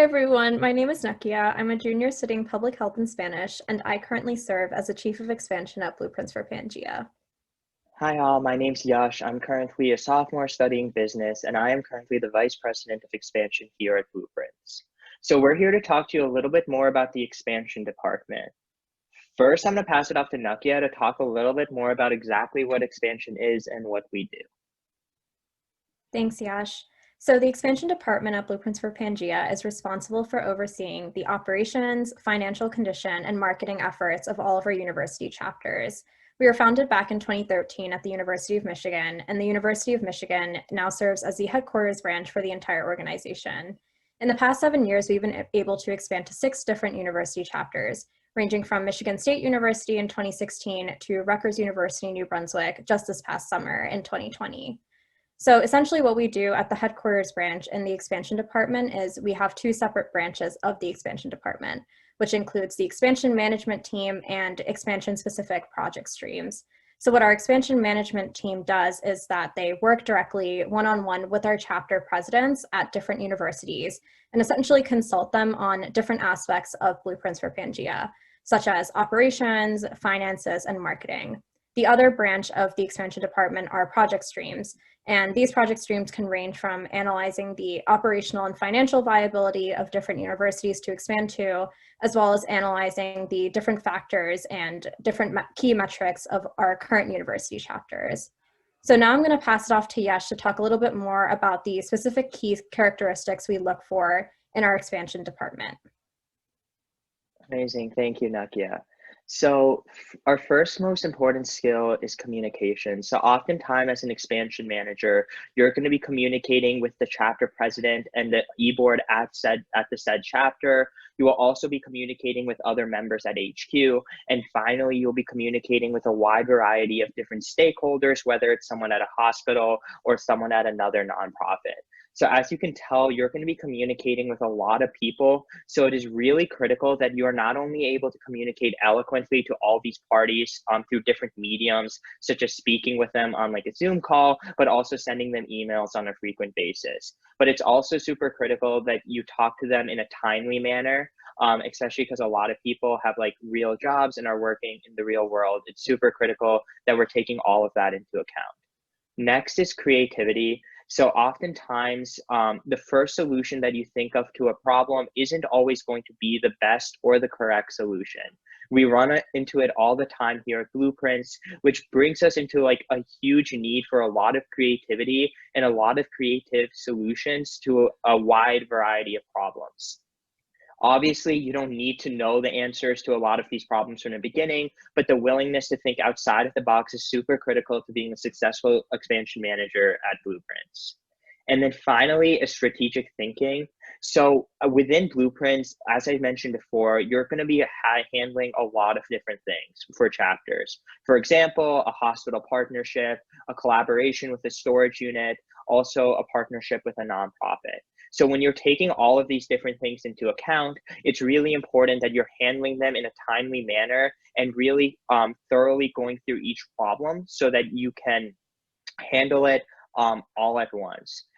everyone, my name is Nakia. I'm a junior studying public health and Spanish, and I currently serve as the Chief of Expansion at Blueprints for Pangea. Hi all, my name's Yash. I'm currently a sophomore studying business, and I am currently the Vice President of Expansion here at Blueprints. So we're here to talk to you a little bit more about the expansion department. First, I'm going to pass it off to Nakia to talk a little bit more about exactly what expansion is and what we do. Thanks, Yash. So the expansion department at Blueprints for Pangea is responsible for overseeing the operations, financial condition, and marketing efforts of all of our university chapters. We were founded back in 2013 at the University of Michigan, and the University of Michigan now serves as the headquarters branch for the entire organization. In the past 7 years, we've been able to expand to 6 different university chapters, ranging from Michigan State University in 2016 to Rutgers University, New Brunswick, just this past summer in 2020. So essentially what we do at the headquarters branch in the expansion department is we have 2 separate branches of the expansion department, which includes the expansion management team and expansion specific project streams. So what our expansion management team does is that they work directly one-on-one with our chapter presidents at different universities and essentially consult them on different aspects of Blueprints for Pangea, such as operations, finances, and marketing. The other branch of the expansion department are project streams, and these project streams can range from analyzing the operational and financial viability of different universities to expand to, as well as analyzing the different factors and different key metrics of our current university chapters. So now I'm going to pass it off to Yesh to talk a little bit more about the specific key characteristics we look for in our expansion department. Amazing, thank you, Nakia. So our first most important skill is communication. So oftentimes as an expansion manager, you're going to be communicating with the chapter president and the e-board at the said chapter. You will also be communicating with other members at HQ. And finally, you'll be communicating with a wide variety of different stakeholders, whether it's someone at a hospital or someone at another nonprofit. So as you can tell, you're going to be communicating with a lot of people. So it is really critical that you are not only able to communicate eloquently to all these parties through different mediums, such as speaking with them on like a Zoom call, but also sending them emails on a frequent basis. But it's also super critical that you talk to them in a timely manner, especially because a lot of people have like real jobs and are working in the real world. It's super critical that we're taking all of that into account. Next is creativity. So oftentimes, the first solution that you think of to a problem isn't always going to be the best or the correct solution. We run into it all the time here at Blueprints, which brings us into like a huge need for a lot of creativity and a lot of creative solutions to a wide variety of problems. Obviously, you don't need to know the answers to a lot of these problems from the beginning, but the willingness to think outside of the box is super critical to being a successful expansion manager at Blueprints. And then finally, is strategic thinking. So within Blueprints, as I mentioned before, you're going to be handling a lot of different things for chapters. For example, a hospital partnership, a collaboration with a storage unit, also a partnership with a nonprofit. So when you're taking all of these different things into account, it's really important that you're handling them in a timely manner and really thoroughly going through each problem so that you can handle it all at once.